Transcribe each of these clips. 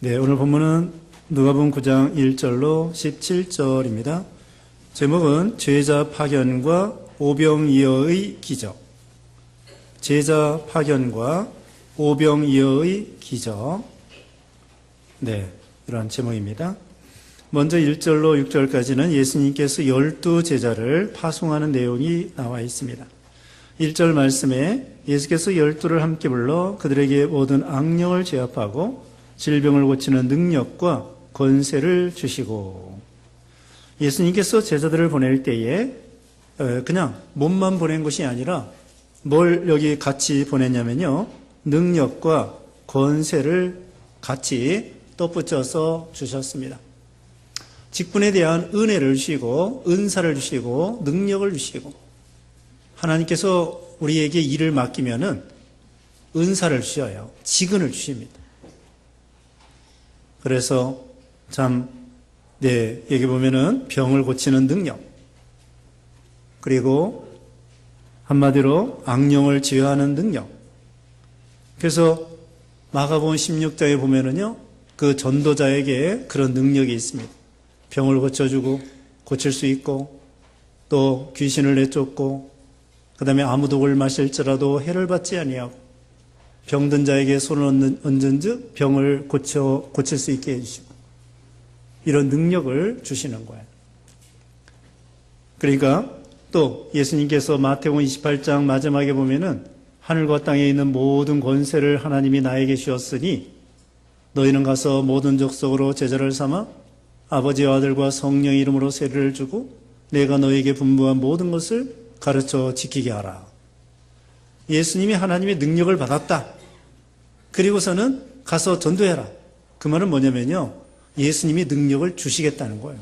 네, 오늘 본문은 누가복음 9장 1절로 17절입니다. 제목은 제자 파견과 오병이어의 기적. 제자 파견과 오병이어의 기적. 네, 이런 제목입니다. 먼저 1절로 6절까지는 예수님께서 12제자를 파송하는 내용이 나와 있습니다. 1절 말씀에 예수께서 12를 함께 불러 그들에게 모든 악령을 제압하고 질병을 고치는 능력과 권세를 주시고, 예수님께서 제자들을 보낼 때에 그냥 몸만 보낸 것이 아니라 뭘 여기 같이 보냈냐면요, 능력과 권세를 같이 덧붙여서 주셨습니다. 직분에 대한 은혜를 주시고 은사를 주시고 능력을 주시고, 하나님께서 우리에게 일을 맡기면은 은사를 주셔요. 직분을 주십니다. 그래서 여기 보면은 병을 고치는 능력, 그리고 한마디로 악령을 제어하는 능력. 그래서 마가복음 16장에 보면은요, 그 전도자에게 그런 능력이 있습니다. 병을 고쳐주고 고칠 수 있고, 또 귀신을 내쫓고, 그 다음에 아무 독을 마실지라도 해를 받지 아니하고, 병든 자에게 손을 얹은즉 병을 고칠 수 있게 해주시고, 이런 능력을 주시는 거예요. 그러니까 또 예수님께서 마태복음 28장 마지막에 보면은 하늘과 땅에 있는 모든 권세를 하나님이 나에게 주었으니 너희는 가서 모든 족속으로 제자를 삼아 아버지와 아들과 성령의 이름으로 세례를 주고 내가 너희에게 분부한 모든 것을 가르쳐 지키게 하라. 예수님이 하나님의 능력을 받았다. 그리고서는 가서 전도해라. 그 말은 뭐냐면요, 예수님이 능력을 주시겠다는 거예요.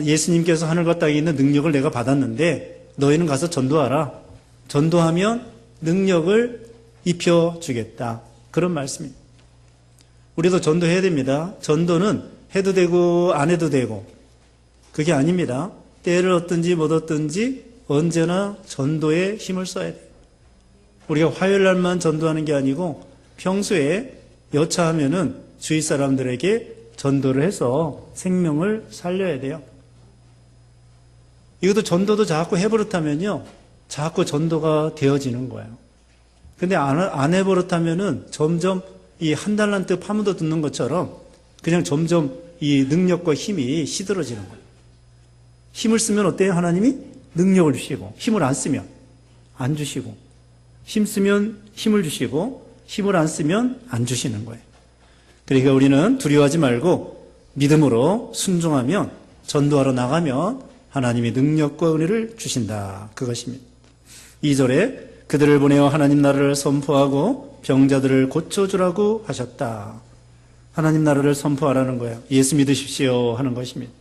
예수님께서 하늘과 땅에 있는 능력을 내가 받았는데 너희는 가서 전도하라. 전도하면 능력을 입혀주겠다. 그런 말씀입니다. 우리도 전도해야 됩니다. 전도는 해도 되고 안 해도 되고 그게 아닙니다. 때를 얻든지 못 얻든지 언제나 전도에 힘을 써야 돼요. 우리가 화요일 날만 전도하는 게 아니고 평소에 여차하면은 주위 사람들에게 전도를 해서 생명을 살려야 돼요. 이것도 전도도 자꾸 해버릇하면요, 자꾸 전도가 되어지는 거예요. 근데 안 해버릇하면은 점점 이 한 달란트 파묻어 듣는 것처럼 그냥 점점 이 능력과 힘이 시들어지는 거예요. 힘을 쓰면 어때요? 하나님이 능력을 주시고, 힘을 안 쓰면 안 주시고, 힘 쓰면 힘을 주시고, 힘을 안 쓰면 안 주시는 거예요. 그러니까 우리는 두려워하지 말고 믿음으로 순종하면, 전도하러 나가면 하나님이 능력과 은혜를 주신다. 그것입니다. 2절에 그들을 보내어 하나님 나라를 선포하고 병자들을 고쳐주라고 하셨다. 하나님 나라를 선포하라는 거예요. 예수 믿으십시오 하는 것입니다.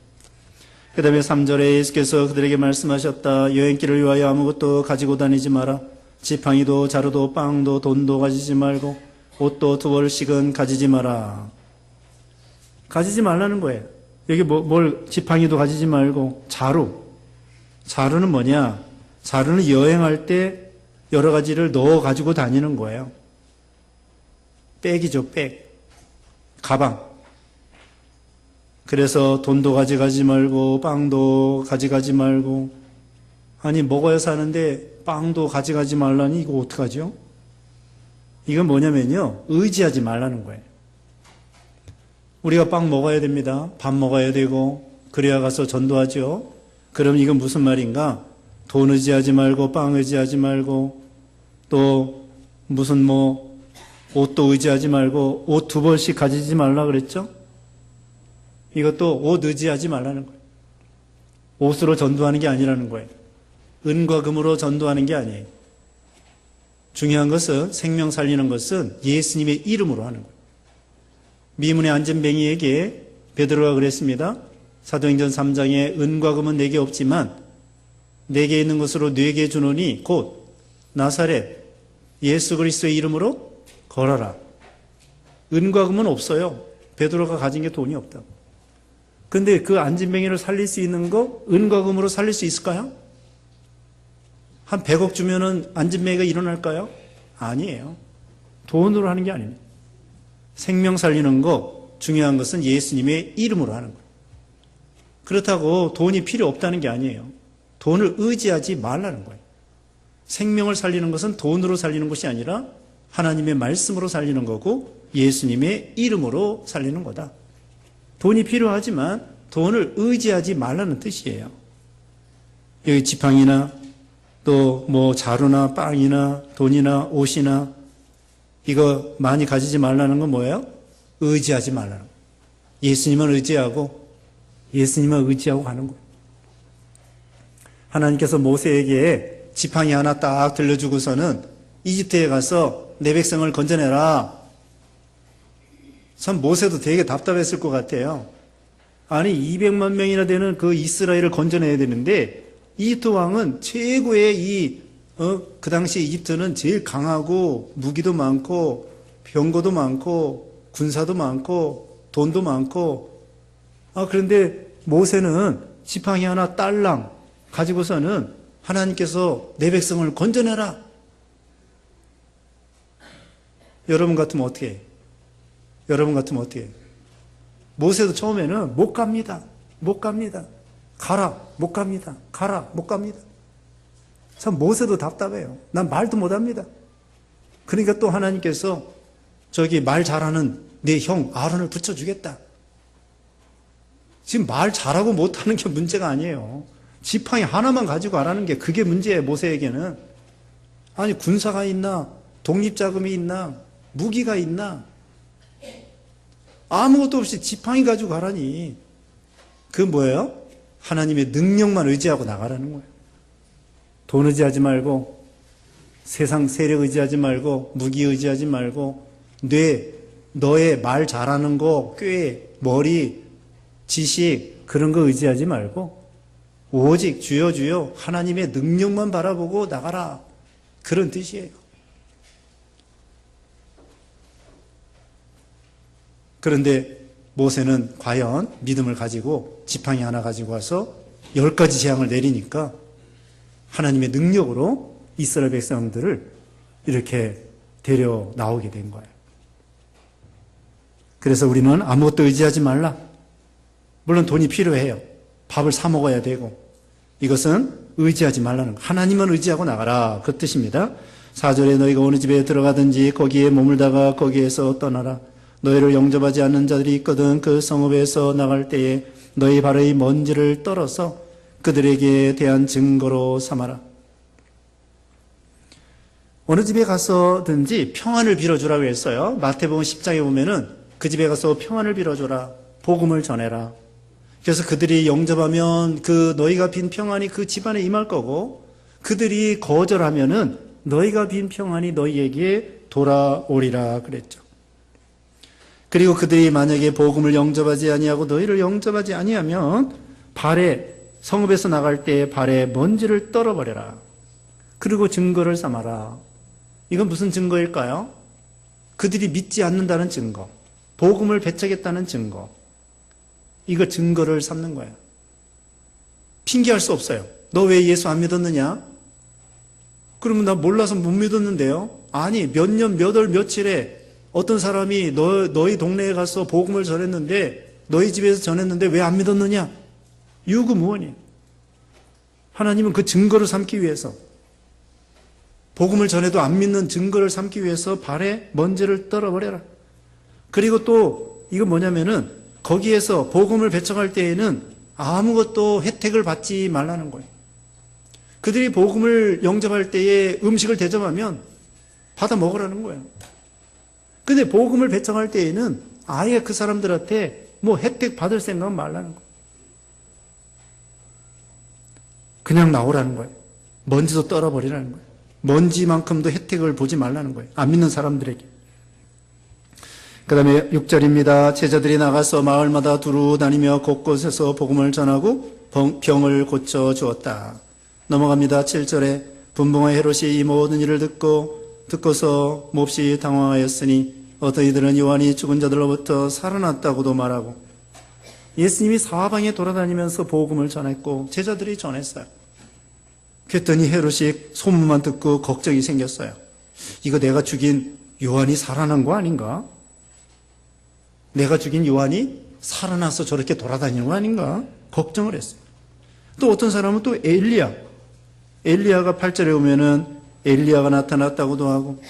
그 다음에 3절에 예수께서 그들에게 말씀하셨다. 여행길을 위하여 아무것도 가지고 다니지 마라. 지팡이도 자루도 빵도 돈도 가지지 말고 옷도 2벌씩은 가지지 마라. 가지지 말라는 거예요. 여기 지팡이도 가지지 말고 자루는 뭐냐? 자루는 여행할 때 여러 가지를 넣어 가지고 다니는 거예요. 백이죠, 백. 가방. 그래서 돈도 가져가지 말고 빵도 가져가지 말고, 아니 먹어야 사는데 빵도 가져가지 말라니 이거 어떡하죠? 이건 뭐냐면요, 의지하지 말라는 거예요. 우리가 빵 먹어야 됩니다. 밥 먹어야 되고 그래야 가서 전도하죠. 그럼 이건 무슨 말인가? 돈 의지하지 말고 빵 의지하지 말고 또 무슨 옷도 의지하지 말고 옷 2벌씩 가지지 말라 그랬죠? 이것도 옷 의지하지 말라는 거예요. 옷으로 전도하는 게 아니라는 거예요. 은과 금으로 전도하는 게 아니에요. 중요한 것은, 생명 살리는 것은 예수님의 이름으로 하는 거예요. 미문에 앉은 뱅이에게 베드로가 그랬습니다. 사도행전 3장에 은과 금은 내게 없지만 내게 있는 것으로 네게 주노니 곧 나사렛 예수 그리스도의 이름으로 걸어라. 은과 금은 없어요. 베드로가 가진 게 돈이 없다. 근데 그 앉은 뱅이를 살릴 수 있는 거 은과 금으로 살릴 수 있을까요? 한 100억 주면은 앉은 뱅이가 일어날까요? 아니에요. 돈으로 하는 게 아닙니다. 생명 살리는 거 중요한 것은 예수님의 이름으로 하는 거예요. 그렇다고 돈이 필요 없다는 게 아니에요. 돈을 의지하지 말라는 거예요. 생명을 살리는 것은 돈으로 살리는 것이 아니라 하나님의 말씀으로 살리는 거고 예수님의 이름으로 살리는 거다. 돈이 필요하지만 돈을 의지하지 말라는 뜻이에요. 여기 지팡이나 또 뭐 자루나 빵이나 돈이나 옷이나 이거 많이 가지지 말라는 건 뭐예요? 의지하지 말라는 거예요. 예수님을 의지하고 가는 거예요. 하나님께서 모세에게 지팡이 하나 딱 들려주고서는 이집트에 가서 내 백성을 건져내라. 참 모세도 되게 답답했을 것 같아요. 아니 200만 명이나 되는 그 이스라엘을 건져내야 되는데 이집트 왕은 최고의 그 당시 이집트는 제일 강하고 무기도 많고 병거도 많고 군사도 많고 돈도 많고 그런데 모세는 지팡이 하나 딸랑 가지고서는 하나님께서 내 백성을 건져내라. 여러분 같으면 어떻게 해요? 모세도 처음에는 못 갑니다. 가라. 못 갑니다. 참 모세도 답답해요. 난 말도 못 합니다. 그러니까 또 하나님께서 저기 말 잘하는 내 형 아론을 붙여주겠다. 지금 말 잘하고 못하는 게 문제가 아니에요. 지팡이 하나만 가지고 가라는 게 그게 문제예요. 모세에게는. 아니 군사가 있나 독립자금이 있나 무기가 있나 아무것도 없이 지팡이 가지고 가라니. 그 뭐예요? 하나님의 능력만 의지하고 나가라는 거예요. 돈 의지하지 말고 세상 세력 의지하지 말고 무기 의지하지 말고 너의 말 잘하는 거 꾀 머리 지식 그런 거 의지하지 말고 오직 주여 하나님의 능력만 바라보고 나가라. 그런 뜻이에요. 그런데 모세는 과연 믿음을 가지고 지팡이 하나 가지고 와서 10가지 재앙을 내리니까 하나님의 능력으로 이스라엘 백성들을 이렇게 데려 나오게 된 거예요. 그래서 우리는 아무것도 의지하지 말라. 물론 돈이 필요해요. 밥을 사 먹어야 되고 이것은 의지하지 말라는 거. 하나님만 의지하고 나가라. 그 뜻입니다. 4절에 너희가 어느 집에 들어가든지 거기에 머물다가 거기에서 떠나라. 너희를 영접하지 않는 자들이 있거든 그 성읍에서 나갈 때에 너희 발의 먼지를 떨어서 그들에게 대한 증거로 삼아라. 어느 집에 가서든지 평안을 빌어주라고 했어요. 마태복음 10장에 보면은 그 집에 가서 평안을 빌어줘라. 복음을 전해라. 그래서 그들이 영접하면 그 너희가 빈 평안이 그 집안에 임할 거고 그들이 거절하면은 너희가 빈 평안이 너희에게 돌아오리라 그랬죠. 그리고 그들이 만약에 복음을 영접하지 아니하고 너희를 영접하지 아니하면 성읍에서 나갈 때 발에 먼지를 떨어버려라. 그리고 증거를 삼아라. 이건 무슨 증거일까요? 그들이 믿지 않는다는 증거. 복음을 배척했다는 증거. 이거 증거를 삼는 거예요. 핑계할 수 없어요. 너 왜 예수 안 믿었느냐? 그러면 나 몰라서 못 믿었는데요. 아니 몇 년 몇 월 며칠에 어떤 사람이 너희 동네에 가서 복음을 전했는데 너희 집에서 전했는데 왜 안 믿었느냐? 유구무원이에요. 하나님은 그 증거를 삼기 위해서 복음을 전해도 안 믿는 증거를 삼기 위해서 발에 먼지를 떨어버려라. 그리고 또 이건 뭐냐면은 거기에서 복음을 배척할 때에는 아무것도 혜택을 받지 말라는 거예요. 그들이 복음을 영접할 때에 음식을 대접하면 받아 먹으라는 거예요. 근데 복음을 배척할 때에는 아예 그 사람들한테 뭐 혜택 받을 생각은 말라는 거예요. 그냥 나오라는 거예요. 먼지도 떨어버리라는 거예요. 먼지만큼도 혜택을 보지 말라는 거예요. 안 믿는 사람들에게. 그 다음에 6절입니다. 제자들이 나가서 마을마다 두루 다니며 곳곳에서 복음을 전하고 병을 고쳐 주었다. 넘어갑니다. 7절에 분봉의 헤롯이 이 모든 일을 듣고서 몹시 당황하였으니 어떠이들은 요한이 죽은 자들로부터 살아났다고도 말하고 예수님이 사방에 돌아다니면서 복음을 전했고 제자들이 전했어요. 그랬더니 헤롯이 소문만 듣고 걱정이 생겼어요. 이거 내가 죽인 요한이 살아난 거 아닌가? 내가 죽인 요한이 살아나서 저렇게 돌아다니는 거 아닌가 걱정을 했어요. 또 어떤 사람은 또 엘리야가 8절에 오면은 엘리야가 나타났다고도 하고,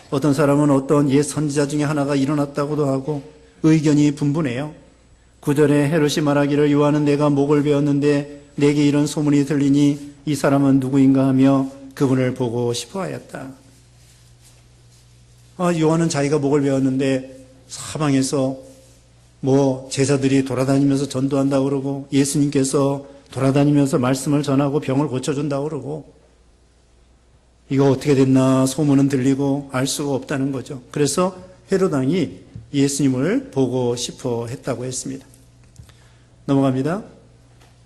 어떤 사람은 어떤 옛 선지자 중에 하나가 일어났다고도 하고, 의견이 분분해요. 9절에 헤롯이 말하기를 요한은 내가 목을 베었는데 내게 이런 소문이 들리니 이 사람은 누구인가 하며 그분을 보고 싶어 하였다. 요한은 자기가 목을 베었는데 사방에서 제자들이 돌아다니면서 전도한다고 그러고, 예수님께서 돌아다니면서 말씀을 전하고 병을 고쳐준다고 그러고, 이거 어떻게 됐나 소문은 들리고 알 수가 없다는 거죠. 그래서 헤롯 왕이 예수님을 보고 싶어 했다고 했습니다. 넘어갑니다.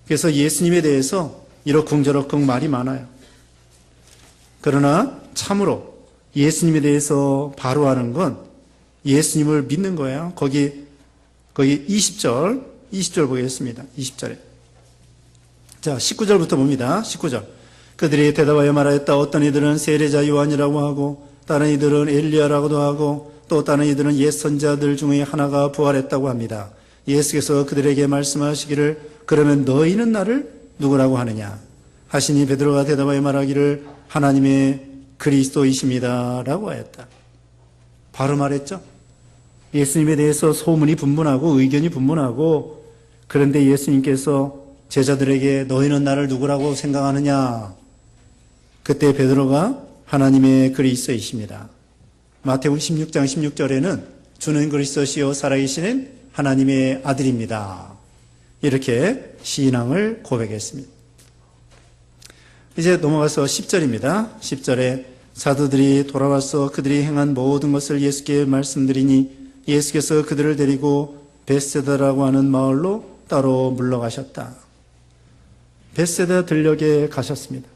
그래서 예수님에 대해서 이러쿵저러쿵 말이 많아요. 그러나 참으로 예수님에 대해서 바로 하는 건 예수님을 믿는 거예요. 거기 20절 보겠습니다. 20절에. 자, 19절부터 봅니다. 19절. 그들이 대답하여 말하였다. 어떤 이들은 세례자 요한이라고 하고, 다른 이들은 엘리야라고도 하고, 또 다른 이들은 옛 선지자들 중에 하나가 부활했다고 합니다. 예수께서 그들에게 말씀하시기를 그러면 너희는 나를 누구라고 하느냐 하시니 베드로가 대답하여 말하기를 하나님의 그리스도이십니다 라고 하였다. 바로 말했죠. 예수님에 대해서 소문이 분분하고 의견이 분분하고, 그런데 예수님께서 제자들에게 너희는 나를 누구라고 생각하느냐, 그때 베드로가 하나님의 그리스도이십니다. 마태복음 16장 16절에는 주는 그리스도시요 살아계시는 하나님의 아들입니다. 이렇게 신앙을 고백했습니다. 이제 넘어가서 10절입니다. 10절에 사도들이 돌아와서 그들이 행한 모든 것을 예수께 말씀드리니 예수께서 그들을 데리고 벳세다라고 하는 마을로 따로 물러가셨다. 벳세다 들녘에 가셨습니다.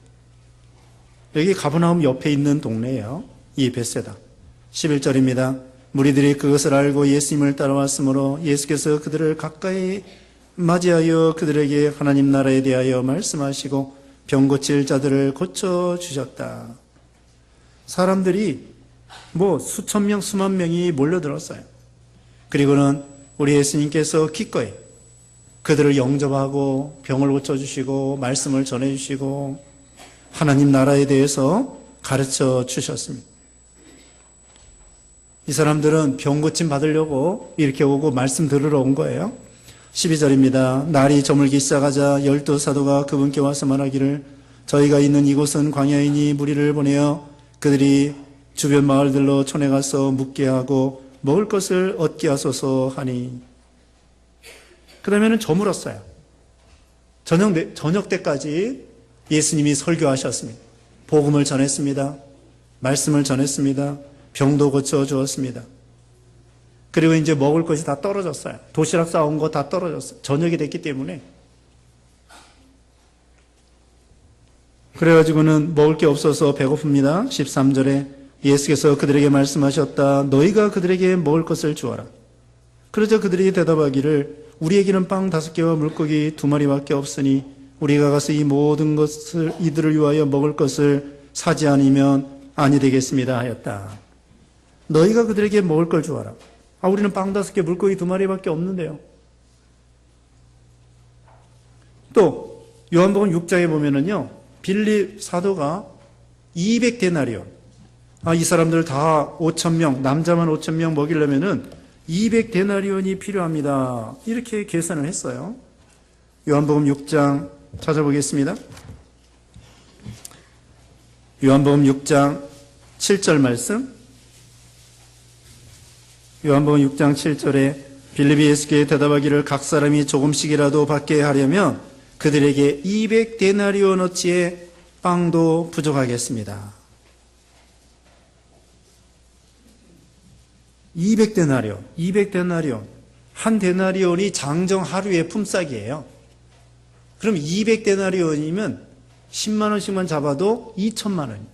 여기 가버나움 옆에 있는 동네예요. 이 벳세다. 11절입니다. 무리들이 그것을 알고 예수님을 따라왔으므로 예수께서 그들을 가까이 맞이하여 그들에게 하나님 나라에 대하여 말씀하시고 병 고칠 자들을 고쳐주셨다. 사람들이 수천 명, 수만 명이 몰려들었어요. 그리고는 우리 예수님께서 기꺼이 그들을 영접하고 병을 고쳐주시고 말씀을 전해주시고 하나님 나라에 대해서 가르쳐 주셨습니다. 이 사람들은 병 고침 받으려고 이렇게 오고 말씀 들으러 온 거예요. 12절입니다. 날이 저물기 시작하자 12사도가 그분께 와서 말하기를 저희가 있는 이곳은 광야이니 무리를 보내어 그들이 주변 마을들로 촌에 가서 묵게 하고 먹을 것을 얻게 하소서 하니, 그 다음에는 저물었어요. 저녁 때까지 예수님이 설교하셨습니다. 복음을 전했습니다. 말씀을 전했습니다. 병도 고쳐 주었습니다. 그리고 이제 먹을 것이 다 떨어졌어요. 도시락 싸온 거 다 떨어졌어요. 저녁이 됐기 때문에. 그래가지고는 먹을 게 없어서 배고픕니다. 13절에 예수께서 그들에게 말씀하셨다. 너희가 그들에게 먹을 것을 주어라. 그러자 그들이 대답하기를 우리에게는 빵 5개와 물고기 2마리밖에 없으니 우리가 가서 이 모든 것을 이들을 위하여 먹을 것을 사지 않으면 아니 되겠습니다 하였다. 너희가 그들에게 먹을 걸 주어라. 우리는 빵 5개, 물고기 2마리밖에 없는데요. 또 요한복음 6장에 보면은요, 빌립 사도가 200데나리온, 이 사람들 다 5,000명, 남자만 5,000명 먹이려면은 200데나리온이 필요합니다. 이렇게 계산을 했어요. 요한복음 6장 찾아보겠습니다. 요한복음 6장 7절 말씀. 요한복음 6장 7절에 빌립이 예수께 대답하기를 각 사람이 조금씩이라도 받게 하려면 그들에게 200데나리온어치의 빵도 부족하겠습니다. 200데나리온. 한 데나리온이 장정 하루의 품삯이에요. 그럼 200데나리온이면 10만 원씩만 잡아도 2천만 원.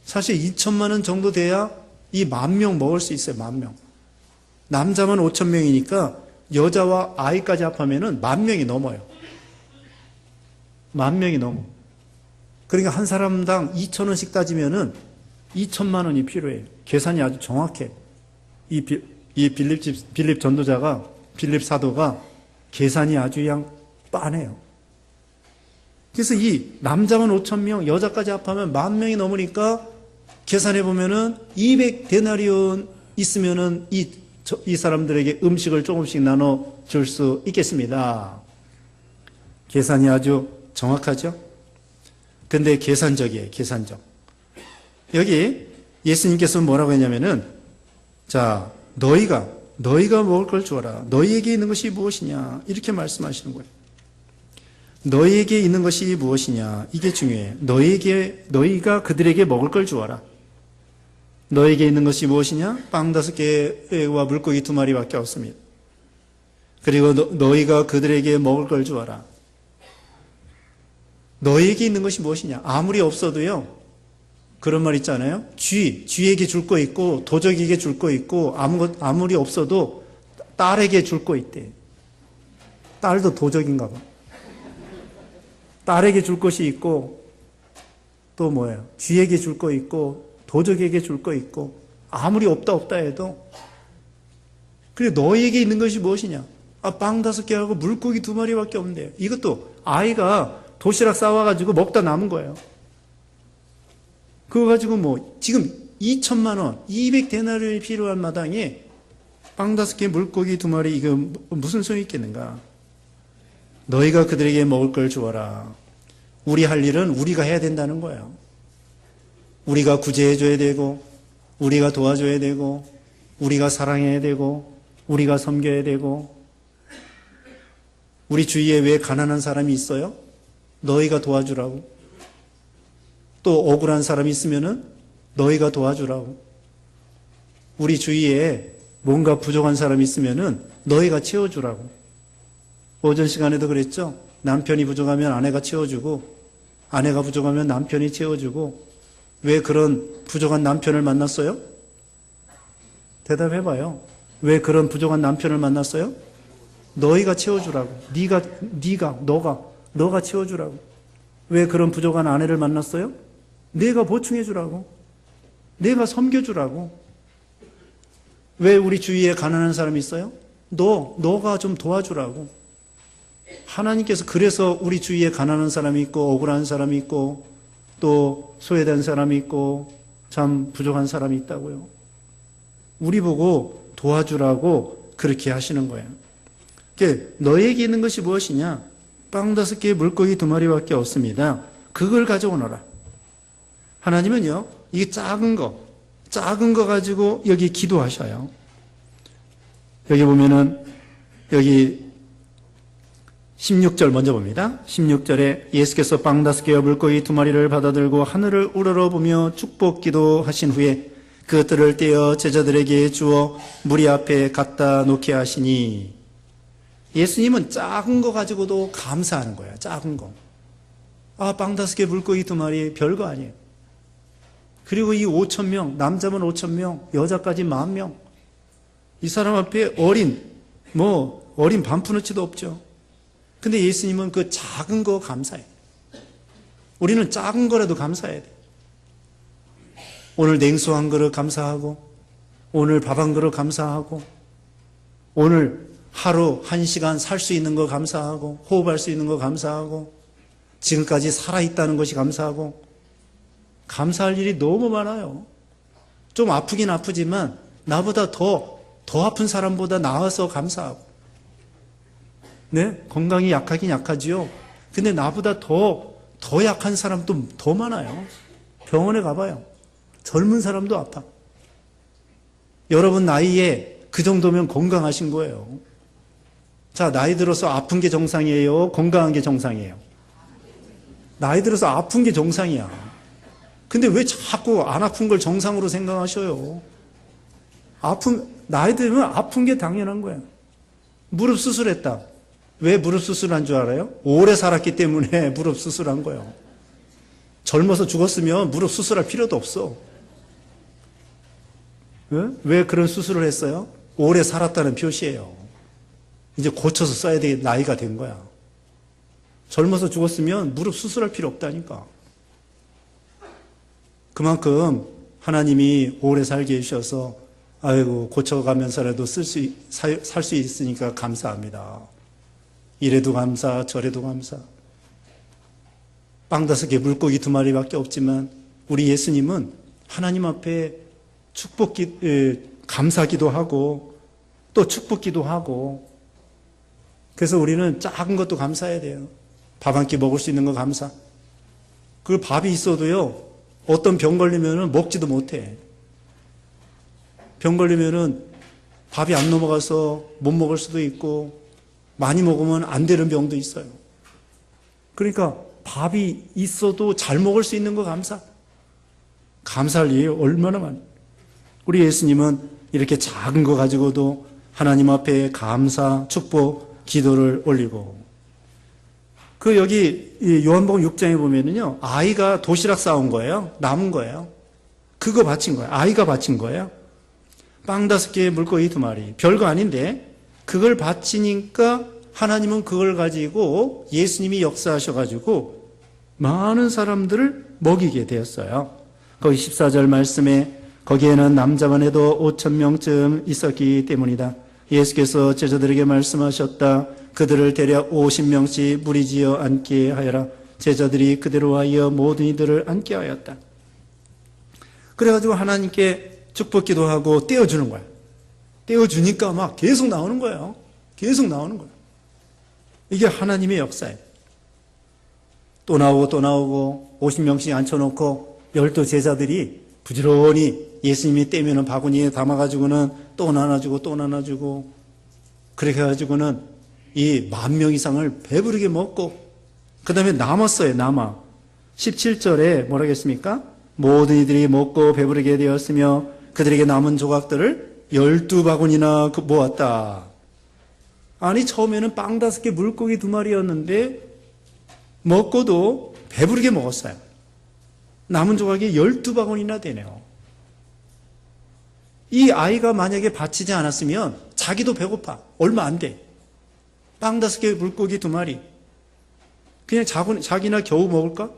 사실 2천만 원 정도 돼야 이 10,000명 먹을 수 있어요. 10,000명. 남자만 5,000명이니까 여자와 아이까지 합하면은 10,000명이 넘어요. 10,000명이 넘어. 그러니까 한 사람당 2,000원씩 따지면은 2천만 원이 필요해요. 계산이 아주 정확해. 이 이 빌립 전도자가, 빌립 사도가 계산이 아주 그냥 빤해요. 그래서 이 남자만 5,000명, 여자까지 합하면 10,000명이 넘으니까 계산해 보면은 200데나리온 있으면은 이 사람들에게 음식을 조금씩 나눠 줄 수 있겠습니다. 계산이 아주 정확하죠? 근데 계산적이에요, 계산적. 여기 예수님께서 뭐라고 했냐면은, 자, 너희가 먹을 걸 주어라. 너희에게 있는 것이 무엇이냐? 이렇게 말씀하시는 거예요. 너희에게 있는 것이 무엇이냐? 이게 중요해요. 너희가 그들에게 먹을 걸 주어라. 너희에게 있는 것이 무엇이냐? 빵 5개와 물고기 2마리밖에 없습니다. 그리고 너희가 그들에게 먹을 걸 주어라. 너희에게 있는 것이 무엇이냐? 아무리 없어도요, 그런 말 있잖아요. 쥐에게 줄 거 있고, 도적에게 줄 거 있고, 아무리 없어도 딸에게 줄 거 있대. 딸도 도적인가 봐. 딸에게 줄 것이 있고, 또 뭐예요? 쥐에게 줄 거 있고, 도적에게 줄 거 있고, 아무리 없다 해도. 그래, 너희에게 있는 것이 무엇이냐? 빵 5개하고 물고기 2마리밖에 없는데요. 이것도 아이가 도시락 싸와가지고 먹다 남은 거예요. 그거 가지고 지금 2,000만 원, 200데나리온이 필요한 마당에 빵 5개, 물고기 2마리, 이거 무슨 소용이 있겠는가? 너희가 그들에게 먹을 걸 주어라. 우리 할 일은 우리가 해야 된다는 거예요. 우리가 구제해줘야 되고, 우리가 도와줘야 되고, 우리가 사랑해야 되고, 우리가 섬겨야 되고. 우리 주위에 왜 가난한 사람이 있어요? 너희가 도와주라고. 또 억울한 사람이 있으면은 너희가 도와주라고. 우리 주위에 뭔가 부족한 사람이 있으면은 너희가 채워주라고. 오전 시간에도 그랬죠? 남편이 부족하면 아내가 채워주고, 아내가 부족하면 남편이 채워주고. 왜 그런 부족한 남편을 만났어요? 대답해봐요. 왜 그런 부족한 남편을 만났어요? 너희가 채워주라고. 너가 채워주라고. 왜 그런 부족한 아내를 만났어요? 내가 보충해주라고. 내가 섬겨주라고. 왜 우리 주위에 가난한 사람이 있어요? 너가 좀 도와주라고. 하나님께서 그래서 우리 주위에 가난한 사람이 있고, 억울한 사람이 있고, 또 소외된 사람이 있고, 참 부족한 사람이 있다고요. 우리 보고 도와주라고 그렇게 하시는 거예요. 너에게 있는 것이 무엇이냐? 빵 5개, 물고기 2마리밖에 없습니다. 그걸 가져오너라. 하나님은요, 이 작은 거 가지고 여기 기도하셔요. 여기 보면은, 여기 16절 먼저 봅니다. 16절에 예수께서 빵 5개와 물고기 2마리를 받아들고 하늘을 우러러보며 축복 기도하신 후에 그것들을 떼어 제자들에게 주어 무리 앞에 갖다 놓게 하시니, 예수님은 작은 거 가지고도 감사하는 거예요. 작은 거. 빵 5개, 물고기 2마리 별거 아니에요. 그리고 이 5,000명, 남자만 5,000명, 여자까지 10,000명. 이 사람 앞에 어린 반푸너치도 없죠. 근데 예수님은 그 작은 거 감사해요. 우리는 작은 거라도 감사해야 돼. 오늘 냉수 한 그릇 감사하고, 오늘 밥 한 그릇 감사하고, 오늘 하루 1시간 살 수 있는 거 감사하고, 호흡할 수 있는 거 감사하고, 지금까지 살아있다는 것이 감사하고, 감사할 일이 너무 많아요. 좀 아프긴 아프지만 나보다 더 아픈 사람보다 나아서 감사하고, 네? 건강이 약하긴 약하지요. 근데 나보다 더 약한 사람도 더 많아요. 병원에 가봐요. 젊은 사람도 아파. 여러분 나이에 그 정도면 건강하신 거예요. 자, 나이 들어서 아픈 게 정상이에요? 건강한 게 정상이에요? 나이 들어서 아픈 게 정상이야. 근데 왜 자꾸 안 아픈 걸 정상으로 생각하셔요? 나이 들면 아픈 게 당연한 거야. 무릎 수술했다. 왜 무릎 수술한 줄 알아요? 오래 살았기 때문에 무릎 수술한 거예요. 젊어서 죽었으면 무릎 수술할 필요도 없어. 왜 그런 수술을 했어요? 오래 살았다는 표시예요. 이제 고쳐서 써야 될 나이가 된 거야. 젊어서 죽었으면 무릎 수술할 필요 없다니까. 그만큼 하나님이 오래 살게 해주셔서 아이고, 고쳐가면서라도 살 수 있으니까 감사합니다. 이래도 감사, 저래도 감사. 빵 5개, 물고기 2마리밖에 없지만 우리 예수님은 하나님 앞에 감사기도 하고 또 축복기도 하고, 그래서 우리는 작은 것도 감사해야 돼요. 밥 한 끼 먹을 수 있는 거 감사. 그 밥이 있어도요, 어떤 병 걸리면은 먹지도 못해. 병 걸리면은 밥이 안 넘어가서 못 먹을 수도 있고, 많이 먹으면 안 되는 병도 있어요. 그러니까 밥이 있어도 잘 먹을 수 있는 거 감사. 감사할 일이 얼마나 많아요. 우리 예수님은 이렇게 작은 거 가지고도 하나님 앞에 감사, 축복, 기도를 올리고, 여기 요한복음 6장에 보면은요, 아이가 도시락 싸온 거예요. 남은 거예요. 그거 바친 거예요. 아이가 바친 거예요. 빵 5개, 물고기 2마리. 별거 아닌데, 그걸 바치니까 하나님은 그걸 가지고 예수님이 역사하셔가지고 많은 사람들을 먹이게 되었어요. 거기 14절 말씀에 거기에는 남자만 해도 5,000명쯤 있었기 때문이다. 예수께서 제자들에게 말씀하셨다. 그들을 대략 50명씩 무리지어 앉게 하여라. 제자들이 그대로 하여 모든 이들을 앉게 하였다. 그래가지고 하나님께 축복기도 하고 떼어주는 거야. 떼어주니까 막 계속 나오는 거예요. 계속 나오는 거예요. 이게 하나님의 역사예요. 또 나오고 50명씩 앉혀놓고 12 제자들이 부지런히 예수님이 떼면은 바구니에 담아가지고는 또 나눠주고 그렇게 해가지고는 이 10,000명 이상을 배부르게 먹고, 그 다음에 남았어요. 17절에 뭐라 했습니까? 모든 이들이 먹고 배부르게 되었으며 그들에게 남은 조각들을 12바구니나 모았다. 아니, 처음에는 빵 5개, 물고기 2마리였는데 먹고도 배부르게 먹었어요. 남은 조각이 12바구니나 되네요. 이 아이가 만약에 바치지 않았으면 자기도 배고파. 얼마 안 돼. 빵 5개, 물고기 2마리. 그냥 자기나 겨우 먹을까?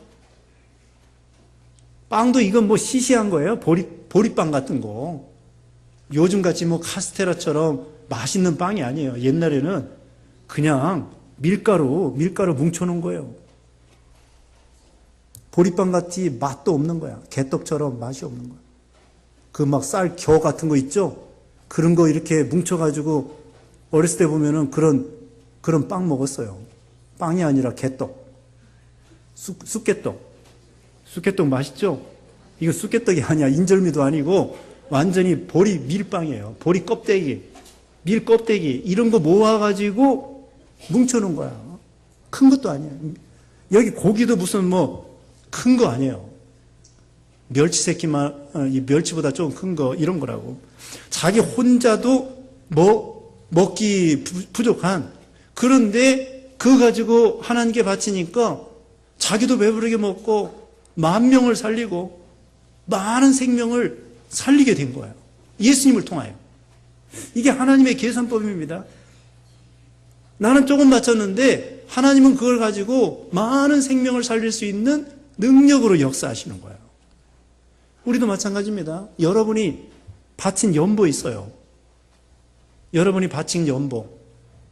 빵도 이건 뭐 시시한 거예요. 보리빵 같은 거. 요즘같이 뭐 카스테라처럼 맛있는 빵이 아니에요. 옛날에는 그냥 밀가루 뭉쳐놓은 거예요. 보리빵 같이 맛도 없는 거야. 개떡처럼 맛이 없는 거야. 그 막 쌀 겨 같은 거 있죠? 그런 거 이렇게 뭉쳐가지고 어렸을 때 보면은 그런 빵 먹었어요. 빵이 아니라 개떡. 쑥개떡. 쑥개떡 맛있죠? 이거 쑥개떡이 아니야. 인절미도 아니고 완전히 보리 밀빵이에요. 보리 껍데기, 밀 껍데기 이런 거 모아가지고 뭉쳐놓은 거야. 큰 것도 아니야. 여기 고기도 무슨 뭐 큰 거 아니에요. 멸치 새끼만, 이 멸치보다 좀 큰 거 이런 거라고. 자기 혼자도 먹기 부족한, 그런데 그거 가지고 하나님께 바치니까 자기도 배부르게 먹고 10,000명을 살리고 많은 생명을 살리게 된 거예요. 예수님을 통하여. 이게 하나님의 계산법입니다. 나는 조금 바쳤는데 하나님은 그걸 가지고 많은 생명을 살릴 수 있는 능력으로 역사하시는 거예요. 우리도 마찬가지입니다. 여러분이 바친 연보 있어요. 여러분이 바친 연보.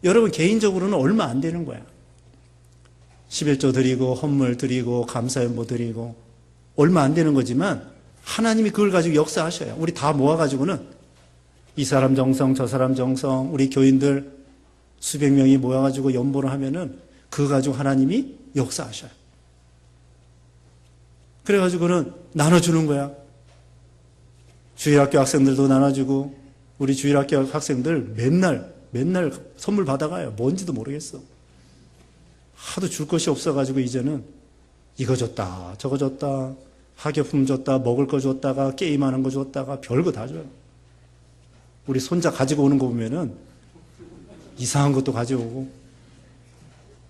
여러분 개인적으로는 얼마 안 되는 거야. 11조 드리고 헌물 드리고 감사연보 드리고 얼마 안 되는 거지만 하나님이 그걸 가지고 역사하셔요. 우리 다 모아가지고는 이 사람 정성 저 사람 정성 우리 교인들 수백 명이 모여가지고 연보를 하면은 그거 가지고 하나님이 역사하셔요. 그래가지고는 나눠주는 거야. 주일학교 학생들도 나눠주고 우리 주일학교 학생들 맨날 선물 받아가요. 뭔지도 모르겠어. 하도 줄 것이 없어가지고 이제는 이거 줬다 저거 줬다 학교품 줬다 먹을 거 줬다가 게임하는 거 줬다가 별거 다 줘요. 우리 손자 가지고 오는 거 보면은 이상한 것도 가져오고,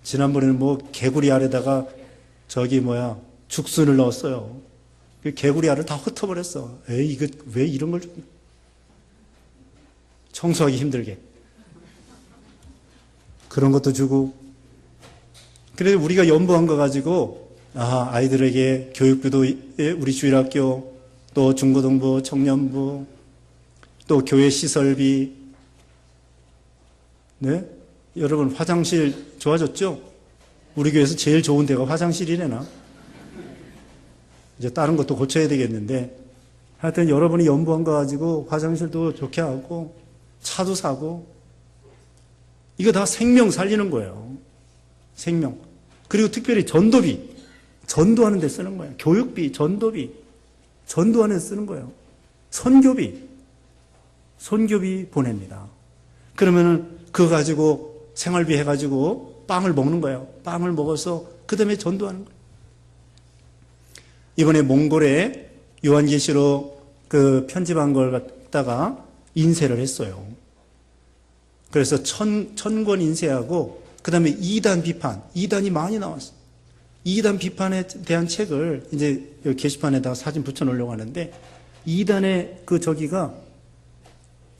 지난번에는 뭐 개구리 알에다가 죽순을 넣었어요. 그 개구리 알을 다 흩어버렸어. 에이, 이거 왜 이런 걸 줬나? 청소하기 힘들게. 그런 것도 주고. 그래서 우리가 연보한 거 가지고, 아이들에게 교육부도 우리 주일학교, 또 중고등부, 청년부, 또 교회 시설비, 네? 여러분 화장실 좋아졌죠? 우리 교회에서 제일 좋은 데가 화장실이래나? 이제 다른 것도 고쳐야 되겠는데, 하여튼 여러분이 연구한 거 가지고 화장실도 좋게 하고, 차도 사고, 이거 다 생명 살리는 거예요. 생명. 그리고 특별히 전도비, 전도하는 데 쓰는 거예요. 교육비, 전도비, 전도하는 데 쓰는 거예요. 선교비 보냅니다. 그러면은 그거 가지고 생활비 해가지고 빵을 먹는 거예요. 빵을 먹어서 그 다음에 전도하는 거예요. 이번에 몽골에 요한계시록 그 편집한 걸 갖다가 인쇄를 했어요. 그래서 천권 인쇄하고 그 다음에 이단 비판, 이단이 많이 나왔어요. 이단 비판에 대한 책을 이제 여기 게시판에다가 사진 붙여놓으려고 하는데 이단의 그 저기가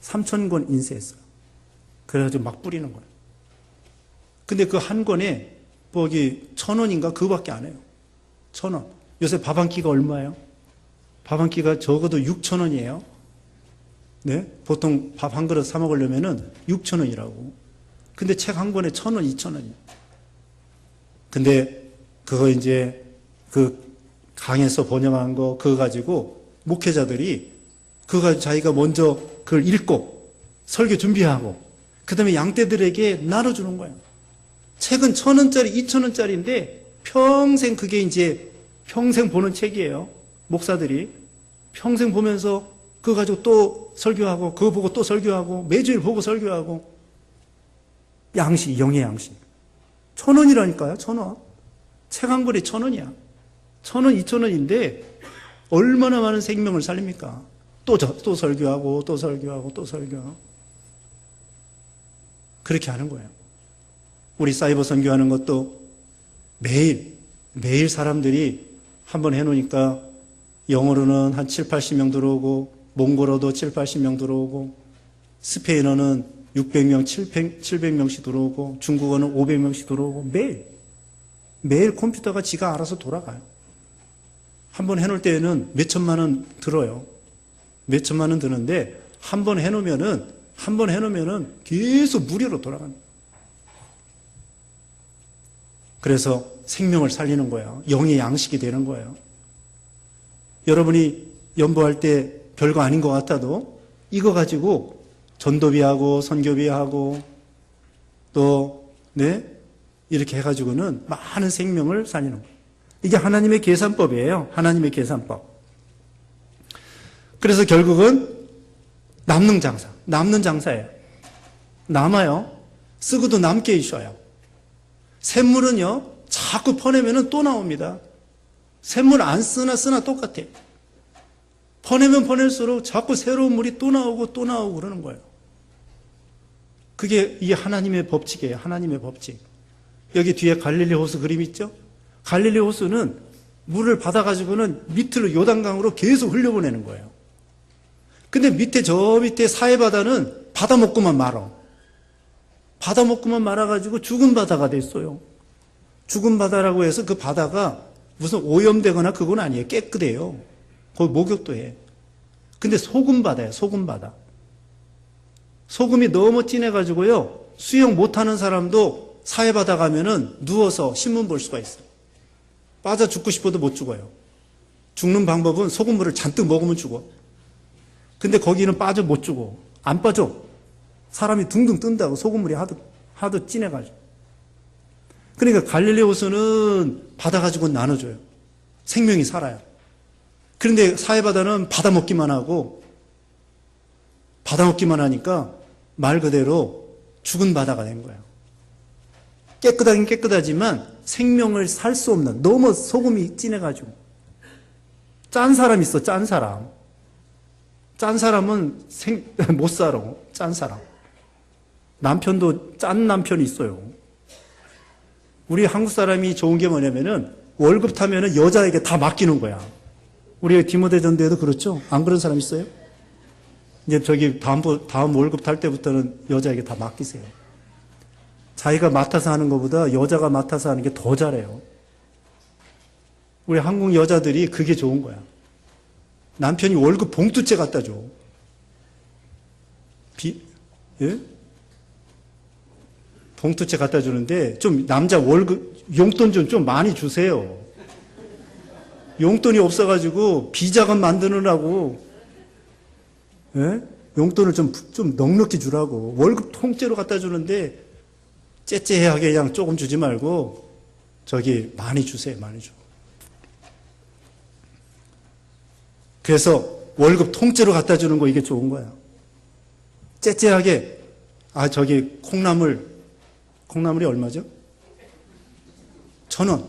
3,000권 인쇄했어요. 그래가지고 막 뿌리는 거예요. 근데 그 한 권에 거기 1,000원인가 그거밖에 안 해요. 1,000원. 요새 밥 한 끼가 얼마예요? 밥 한 끼가 적어도 6,000원이에요. 네? 보통 밥 한 그릇 사 먹으려면은 6,000원이라고. 근데 책 한 권에 1,000원, 2,000원이에요. 근데 그거 이제 그 강에서 번역한 거 그거 가지고 목회자들이 그거 가지고 자기가 먼저 그걸 읽고 설교 준비하고 그 다음에 양떼들에게 나눠주는 거예요. 책은 1,000원짜리, 2,000원짜리인데 평생 그게 이제 평생 보는 책이에요. 목사들이 평생 보면서 그거 가지고 또 설교하고 그거 보고 또 설교하고 매주일 보고 설교하고 양식, 영의 양식. 1,000원이라니까요. 1,000원. 책 한 권에 1,000원이야. 1,000원, 2,000원인데 얼마나 많은 생명을 살립니까? 또 설교하고 또 설교하고 또 설교하고 그렇게 하는 거예요. 우리 사이버 선교하는 것도 매일 사람들이 한번 해놓으니까 영어로는 한 7, 80명 들어오고 몽골어도 7, 80명 들어오고 스페인어는 600명, 700명씩 들어오고 중국어는 500명씩 들어오고 매일 컴퓨터가 지가 알아서 돌아가요. 한번 해놓을 때에는 몇 천만 원 들어요. 몇 천만 원 드는데 한 번 해놓으면은 계속 무료로 돌아갑니다. 그래서 생명을 살리는 거예요. 영의 양식이 되는 거예요. 여러분이 연보할 때 별거 아닌 것 같아도 이거 가지고 전도비하고 선교비하고 또 이렇게 해가지고는 많은 생명을 살리는 거예요. 이게 하나님의 계산법이에요. 하나님의 계산법. 그래서 결국은 남는 장사예요. 남아요. 쓰고도 남게 있어요. 샘물은요, 자꾸 퍼내면 또 나옵니다. 샘물 안 쓰나 똑같아요. 퍼내면 퍼낼수록 자꾸 새로운 물이 또 나오고 그러는 거예요. 그게 이 하나님의 법칙이에요. 하나님의 법칙. 여기 뒤에 갈릴리 호수 그림 있죠? 갈릴리 호수는 물을 받아가지고는 밑으로 요단강으로 계속 흘려보내는 거예요. 근데 저 밑에 사해바다는 바다 먹고만 말아. 바다 먹고만 말아가지고 죽은 바다가 됐어요. 죽은 바다라고 해서 그 바다가 무슨 오염되거나 그건 아니에요. 깨끗해요. 거기 목욕도 해. 근데 소금 바다예요. 소금 바다. 소금이 너무 진해가지고요. 수영 못하는 사람도 사해바다 가면은 누워서 신문 볼 수가 있어요. 빠져 죽고 싶어도 못 죽어요. 죽는 방법은 소금물을 잔뜩 먹으면 죽어. 근데 거기는 빠져 못 죽어. 안 빠져. 사람이 둥둥 뜬다고 소금물이 하도 진해가지고. 그러니까 갈릴리 호수는 바다 가지고 나눠줘요. 생명이 살아요. 그런데 사해바다는 받아 먹기만 하고 받아 먹기만 하니까 말 그대로 죽은 바다가 된 거예요. 깨끗하긴 깨끗하지만 생명을 살 수 없는, 너무 소금이 진해가지고. 짠 사람 있어, 짠 사람. 짠 사람은 못 살아, 짠 사람. 남편도 짠 남편이 있어요. 우리 한국 사람이 좋은 게 뭐냐면은 월급 타면은 여자에게 다 맡기는 거야. 우리 디모데 전도에도 그렇죠? 안 그런 사람 있어요? 이제 저기 다음 월급 탈 때부터는 여자에게 다 맡기세요. 자기가 맡아서 하는 것보다 여자가 맡아서 하는 게 더 잘해요. 우리 한국 여자들이 그게 좋은 거야. 남편이 월급 봉투째 갖다 줘. 예? 봉투채 갖다 주는데 좀 남자 월급 용돈 좀 많이 주세요. 용돈이 없어가지고 비자금 만드느라고 예? 용돈을 좀 넉넉히 주라고. 월급 통째로 갖다 주는데 째째하게 그냥 조금 주지 말고 저기 많이 주세요. 많이 줘. 그래서 월급 통째로 갖다 주는 거 이게 좋은 거야. 째째하게 저기 콩나물이 얼마죠? 1,000원.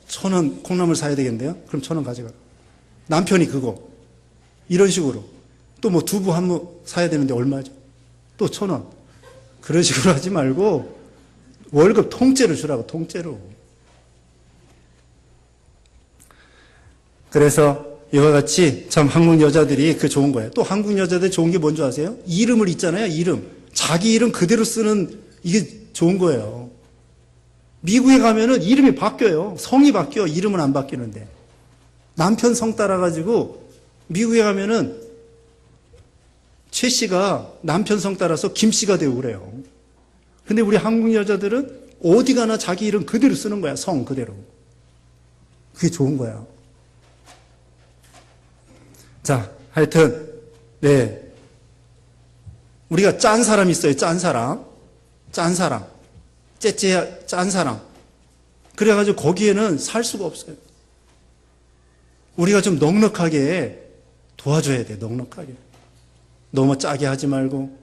1,000원 콩나물 사야 되겠는데요? 그럼 1,000원 가져가. 남편이 그거. 이런 식으로. 또 뭐 두부 한 무 사야 되는데 얼마죠? 또 1,000원. 그런 식으로 하지 말고 월급 통째로 주라고, 통째로. 그래서 이와 같이 참 한국 여자들이 그 좋은 거예요. 또 한국 여자들 좋은 게 뭔지 아세요? 이름을 있잖아요, 이름. 자기 이름 그대로 쓰는 이게 좋은 거예요. 미국에 가면은 이름이 바뀌어요. 성이 바뀌어. 이름은 안 바뀌는데. 남편 성 따라가지고 미국에 가면은 최 씨가 남편 성 따라서 김 씨가 되고 그래요. 근데 우리 한국 여자들은 어디 가나 자기 이름 그대로 쓰는 거야. 성 그대로. 그게 좋은 거야. 자, 하여튼 네. 우리가 짠 사람 있어요. 짠 사람. 째째야 짠 사람. 그래가지고 거기에는 살 수가 없어요. 우리가 좀 넉넉하게 도와줘야 돼. 넉넉하게. 너무 짜게 하지 말고.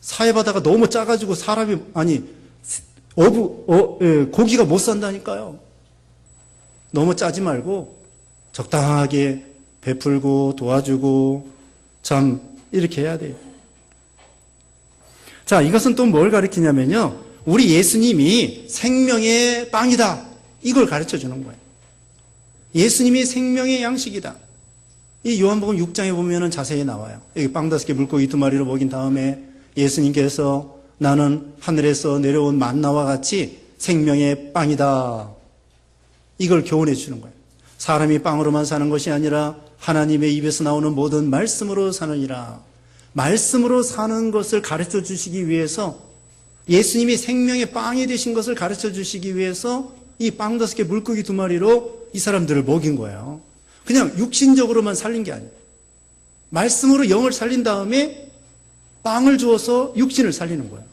사회바다가 너무 짜가지고 사람이 고기가 못 산다니까요. 너무 짜지 말고 적당하게 베풀고 도와주고 참 이렇게 해야 돼요. 자, 이것은 또 뭘 가르치냐면요. 우리 예수님이 생명의 빵이다. 이걸 가르쳐 주는 거예요. 예수님이 생명의 양식이다. 이 요한복음 6장에 보면은 자세히 나와요. 여기 빵 5개 물고기 2마리로 먹인 다음에 예수님께서 나는 하늘에서 내려온 만나와 같이 생명의 빵이다. 이걸 교훈해 주는 거예요. 사람이 빵으로만 사는 것이 아니라 하나님의 입에서 나오는 모든 말씀으로 사느니라. 말씀으로 사는 것을 가르쳐 주시기 위해서 예수님이 생명의 빵이 되신 것을 가르쳐 주시기 위해서 이 빵 5개 물고기 2마리로 이 사람들을 먹인 거예요. 그냥 육신적으로만 살린 게 아니에요. 말씀으로 영을 살린 다음에 빵을 주어서 육신을 살리는 거예요.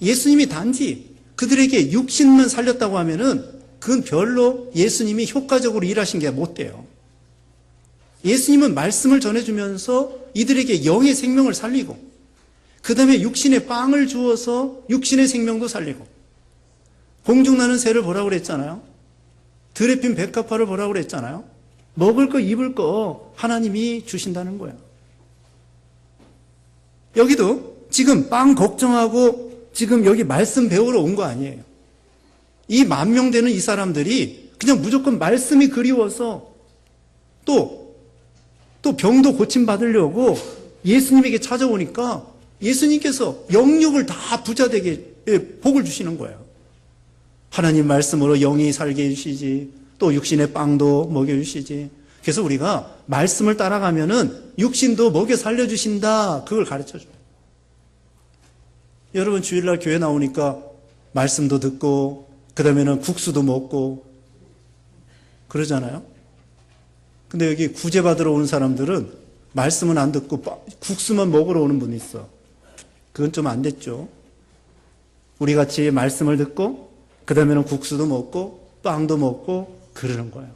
예수님이 단지 그들에게 육신만 살렸다고 하면은 그건 별로 예수님이 효과적으로 일하신 게 못 돼요. 예수님은 말씀을 전해주면서 이들에게 영의 생명을 살리고 그 다음에 육신의 빵을 주어서 육신의 생명도 살리고 공중나는 새를 보라고 그랬잖아요. 들에 핀 백합화를 보라고 그랬잖아요. 먹을 거 입을 거 하나님이 주신다는 거예요. 여기도 지금 빵 걱정하고 지금 여기 말씀 배우러 온 거 아니에요. 이 10,000명 되는 이 사람들이 그냥 무조건 말씀이 그리워서 또 병도 고침받으려고 예수님에게 찾아오니까 예수님께서 영육을 다 부자되게 복을 주시는 거예요. 하나님 말씀으로 영이 살게 해주시지, 또 육신의 빵도 먹여주시지. 그래서 우리가 말씀을 따라가면은 육신도 먹여 살려주신다. 그걸 가르쳐줘요. 여러분 주일날 교회 나오니까 말씀도 듣고 그 다음에는 국수도 먹고 그러잖아요. 근데 여기 구제받으러 오는 사람들은 말씀은 안 듣고 국수만 먹으러 오는 분이 있어. 그건 좀 안 됐죠. 우리 같이 말씀을 듣고 그 다음에는 국수도 먹고 빵도 먹고 그러는 거예요.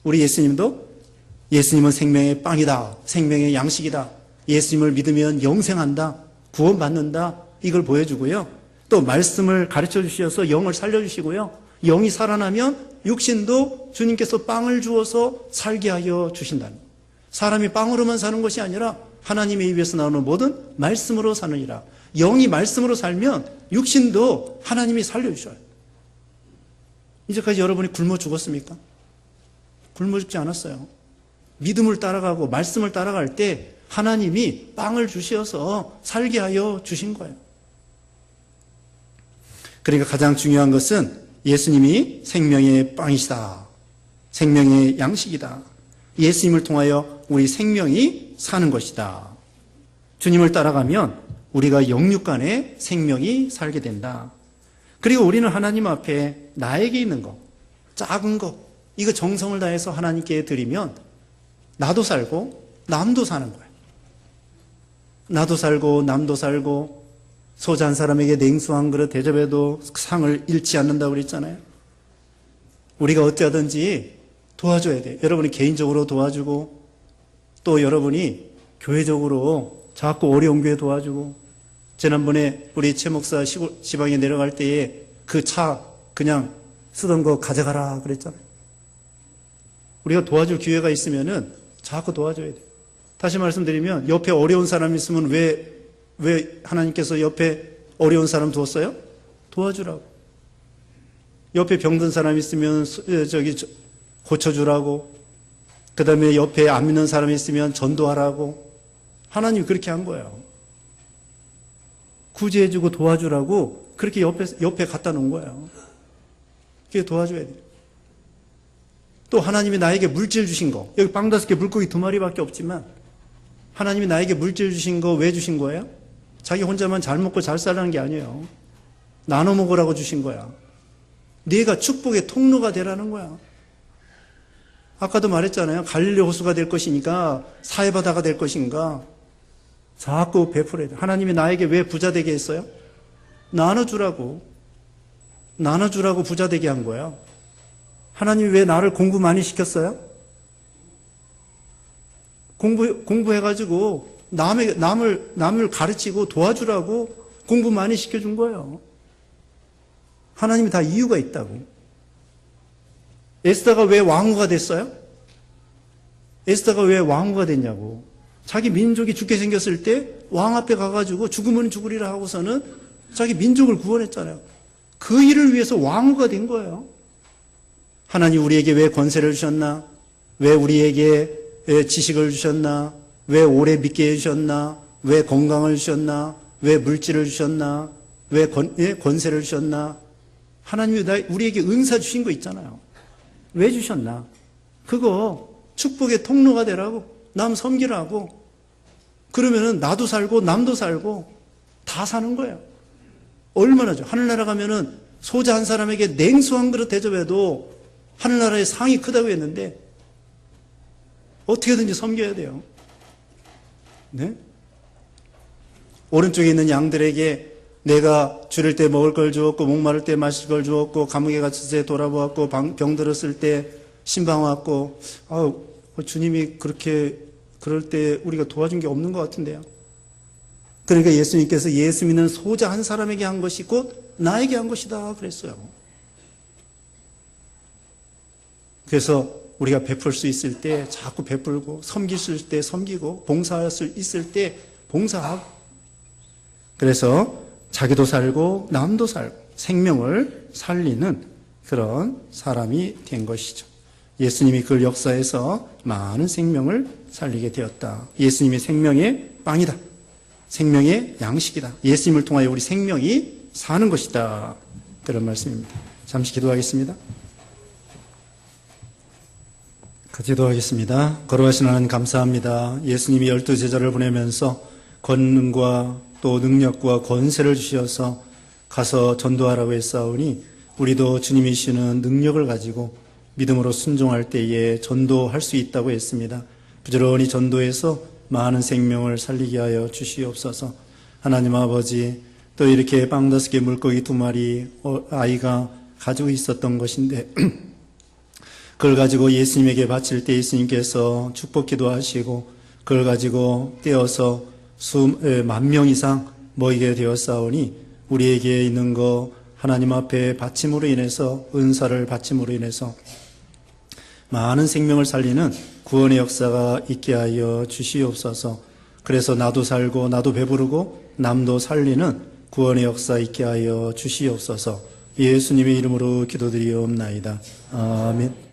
우리 예수님은 생명의 빵이다. 생명의 양식이다. 예수님을 믿으면 영생한다. 구원받는다. 이걸 보여주고요. 또 말씀을 가르쳐 주셔서 영을 살려주시고요. 영이 살아나면 육신도 주님께서 빵을 주어서 살게 하여 주신다는 거예요. 사람이 빵으로만 사는 것이 아니라 하나님의 입에서 나오는 모든 말씀으로 사느니라. 영이 말씀으로 살면 육신도 하나님이 살려주셔요. 이제까지 여러분이 굶어 죽었습니까? 굶어 죽지 않았어요. 믿음을 따라가고 말씀을 따라갈 때 하나님이 빵을 주셔서 살게 하여 주신 거예요. 그러니까 가장 중요한 것은 예수님이 생명의 빵이시다. 생명의 양식이다. 예수님을 통하여 우리 생명이 사는 것이다. 주님을 따라가면 우리가 영육간의 생명이 살게 된다. 그리고 우리는 하나님 앞에 나에게 있는 거, 작은 거, 이거 정성을 다해서 하나님께 드리면 나도 살고 남도 사는 거예요. 나도 살고 남도 살고 소자 한 사람에게 냉수 한 그릇 대접해도 상을 잃지 않는다고 그랬잖아요. 우리가 어찌하든지 도와줘야 돼요. 여러분이 개인적으로 도와주고 또 여러분이 교회적으로 자꾸 어려운 교회 도와주고 지난번에 우리 최 목사 지방에 내려갈 때에 그 차 그냥 쓰던 거 가져가라 그랬잖아요. 우리가 도와줄 기회가 있으면은 자꾸 도와줘야 돼요. 다시 말씀드리면 옆에 어려운 사람이 있으면 왜 하나님께서 옆에 어려운 사람 두었어요? 도와주라고. 옆에 병든 사람이 있으면 고쳐주라고. 그 다음에 옆에 안 믿는 사람이 있으면 전도하라고. 하나님이 그렇게 한 거예요. 구제해주고 도와주라고 그렇게 옆에 갖다 놓은 거예요. 그게 도와줘야 돼요. 또 하나님이 나에게 물질 주신 거, 여기 빵 5개 물고기 2마리밖에 없지만 하나님이 나에게 물질 주신 거 왜 주신 거예요? 자기 혼자만 잘 먹고 잘 살라는 게 아니에요. 나눠 먹으라고 주신 거야. 네가 축복의 통로가 되라는 거야. 아까도 말했잖아요. 갈릴리 호수가 될 것이니까 사해바다가 될 것인가. 자꾸 베풀어야 돼. 하나님이 나에게 왜 부자 되게 했어요? 나눠주라고 부자 되게 한 거야. 하나님이 왜 나를 공부 많이 시켰어요? 공부해가지고 남을 가르치고 도와주라고 공부 많이 시켜준 거예요. 하나님이 다 이유가 있다고. 에스더가 왜 왕후가 됐어요? 에스더가 왜 왕후가 됐냐고. 자기 민족이 죽게 생겼을 때 왕 앞에 가가지고 죽으면 죽으리라 하고서는 자기 민족을 구원했잖아요. 그 일을 위해서 왕후가 된 거예요. 하나님 우리에게 왜 권세를 주셨나? 왜 우리에게 지식을 주셨나? 왜 오래 믿게 해주셨나? 왜 건강을 주셨나? 왜 물질을 주셨나? 왜 권세를 주셨나? 하나님이 우리에게 은사 주신 거 있잖아요. 왜 주셨나? 그거 축복의 통로가 되라고, 남 섬기라고. 그러면은 나도 살고 남도 살고 다 사는 거예요. 얼마나 좋아. 하늘나라 가면은 소자 한 사람에게 냉수 한 그릇 대접해도 하늘나라의 상이 크다고 했는데 어떻게든지 섬겨야 돼요. 네? 오른쪽에 있는 양들에게 내가 줄일 때 먹을 걸 주었고 목마를 때 마실 걸 주었고 감옥에 갇힐 때 돌아보았고 병 들었을 때 신방 왔고 주님이 그럴 때 우리가 도와준 게 없는 것 같은데요. 그러니까 예수님께서 예수 믿는 소자 한 사람에게 한 것이 곧 나에게 한 것이다 그랬어요. 그래서 우리가 베풀 수 있을 때 자꾸 베풀고 섬길 수 있을 때 섬기고 봉사할 수 있을 때 봉사하고 그래서 자기도 살고 남도 살고 생명을 살리는 그런 사람이 된 것이죠. 예수님이 그 역사에서 많은 생명을 살리게 되었다. 예수님이 생명의 빵이다. 생명의 양식이다. 예수님을 통하여 우리 생명이 사는 것이다. 그런 말씀입니다. 잠시 기도하겠습니다. 기도하겠습니다. 거룩하신 하나님 감사합니다. 예수님이 12제자를 보내면서 권능과 또 능력과 권세를 주셔서 가서 전도하라고 했사오니 우리도 주님이 주시는 능력을 가지고 믿음으로 순종할 때에 전도할 수 있다고 했습니다. 부지런히 전도해서 많은 생명을 살리게 하여 주시옵소서. 하나님 아버지, 또 이렇게 빵 5개 물고기 2마리 아이가 가지고 있었던 것인데 그걸 가지고 예수님에게 바칠 때 예수님께서 축복기도 하시고 그걸 가지고 떼어서 10,000명 이상 먹이게 되었사오니 우리에게 있는 거 하나님 앞에 바침으로 인해서 은사를 바침으로 인해서 많은 생명을 살리는 구원의 역사가 있게 하여 주시옵소서. 그래서 나도 살고 나도 배부르고 남도 살리는 구원의 역사 있게 하여 주시옵소서. 예수님의 이름으로 기도드리옵나이다. 아멘.